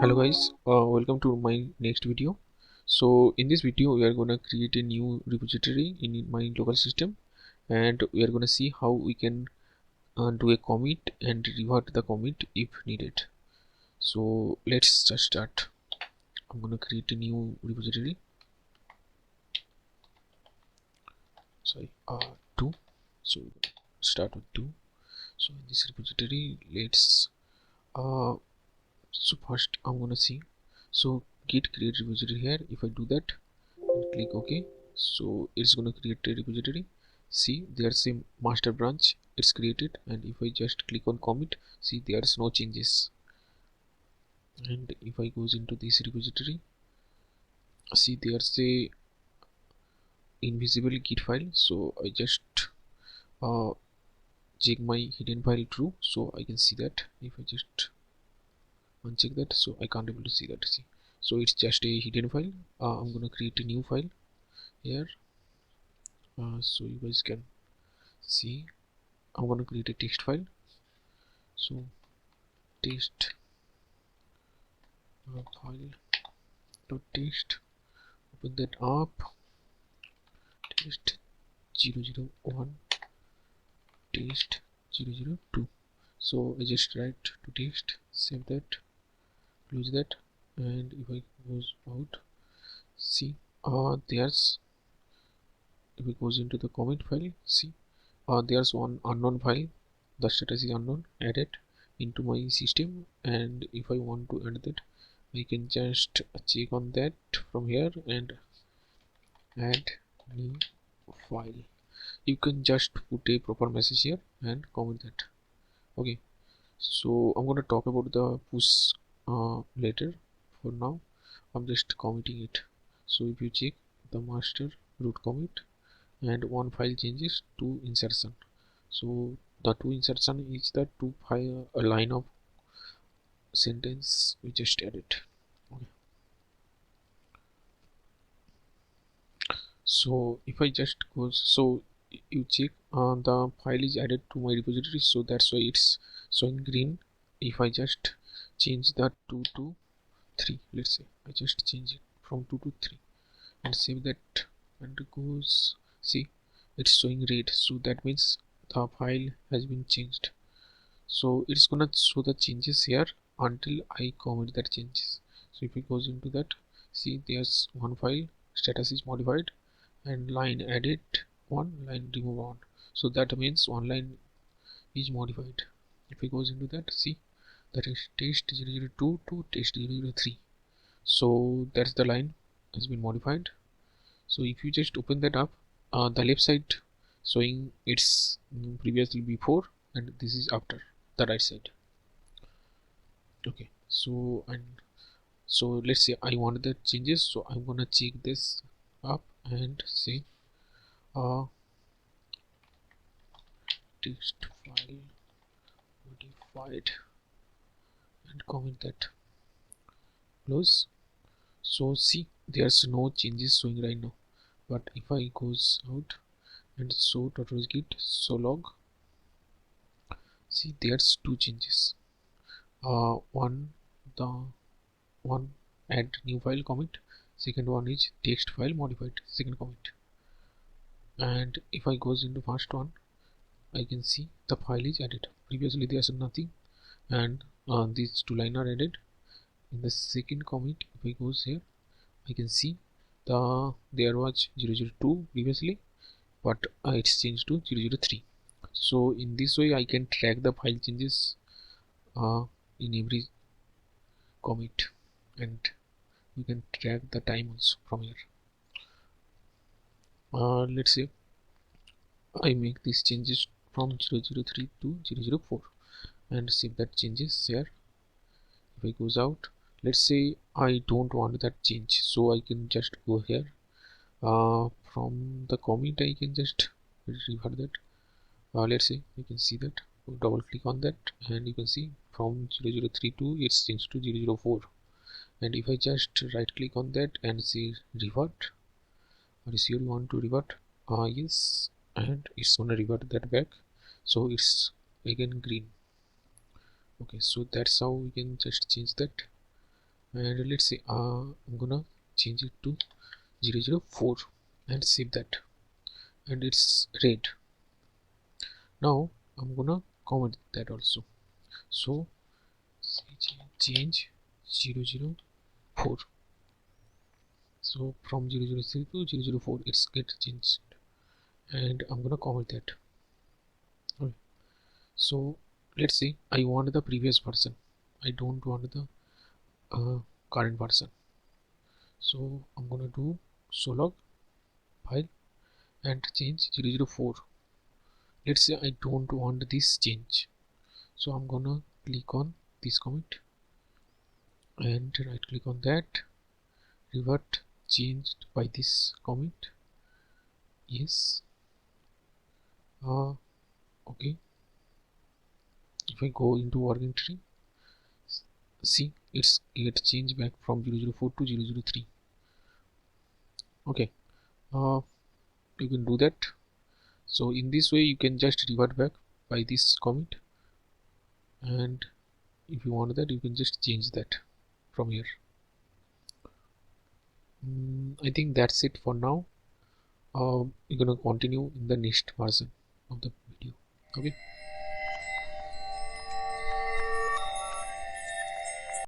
Hello guys, welcome to my next video. So in this video we are going to create a new repository in my local system, and we are going to see how we can do a commit and revert the commit if needed. So let's just start. I'm going to create a new repository. Sorry, 2. So start with 2. So in this repository, let's so first I'm gonna see, so git create repository here. If I do that and click OK, so it's gonna create a repository. See, there's a master branch, it's created, and if I just click on commit, see there's no changes. And if I goes into this repository, see there's a invisible git file, so I just check my hidden file true, so I can see that. If I just uncheck that, so I can't able to see that. See, so it's just a hidden file. I'm gonna create a new file here, so you guys can see. I'm gonna create a text file, so text file dot text, open that up, text 001 text 002. so I just write to text, save that, close that, and if I goes out, see there's, if it goes into the comment file, see there's one unknown file, the status is unknown, add it into my system. And if I want to add that, I can just check on that from here and add new file. You can just put a proper message here and comment that. Okay, so I'm going to talk about the push later. For now I'm just committing it. So if you check the master root commit, and one file changes to insertion, so the two insertion is the two file, a line of sentence we just added. Okay, so if I just goes, so you check the file is added to my repository, so that's why it's showing green. If I just change that 2 to 3, let's say I just change it from 2 to 3 and save that, and it goes, see it's showing red, so that means the file has been changed. So it's gonna show the changes here until I commit that changes. So if it goes into that, see there's one file, status is modified, and line added 1, line remove 1, so that means one line is modified. If it goes into that, see that is test 002 to test 003, so that's the line has been modified. So if you just open that up, the left side showing it's previously before, and this is after the right side. Okay, so and so let's say I want that changes, so I'm gonna check this up and say text file modified and comment that, close. So see there's no changes showing right now, but if I goes out and show .git so log, see there's two changes. One, the one add new file commit, second one is text file modified second commit. And if I goes into first one, I can see the file is added, previously there's nothing, and these two line are added. In the second commit, if I goes here, I can see there was 002 previously, but it's changed to 003. So in this way I can track the file changes in every commit, and we can track the time also from here. Let's say I make these changes from 003 to 004 and save that changes here. If I goes out, let's say I don't want that change, so I can just go here, from the commit I can just revert that. Let's say you can see that, double click on that, and you can see from 003 to it's changed to 004. And if I just right click on that and say revert, or is you want to revert, yes, and it's gonna revert that back, so it's again green. Okay, so that's how we can just change that. and let's say I'm gonna change it to 004 and save that, and it's red. Now I'm gonna comment that also. So change 004. So from 003 to 004 it's get changed, and I'm gonna comment that. Okay. So let's say I want the previous version, I don't want the current version. So I'm gonna do solog file and change 004. Let's say I don't want this change, so I'm gonna click on this comment and right click on that, revert changed by this comment. Yes. Okay, if I go into working tree, see it's get changed back from 004 to 003. Okay, you can do that. So in this way you can just revert back by this comment, and if you want that you can just change that from here. I think that's it for now. We're gonna continue in the next version of the video. Okay.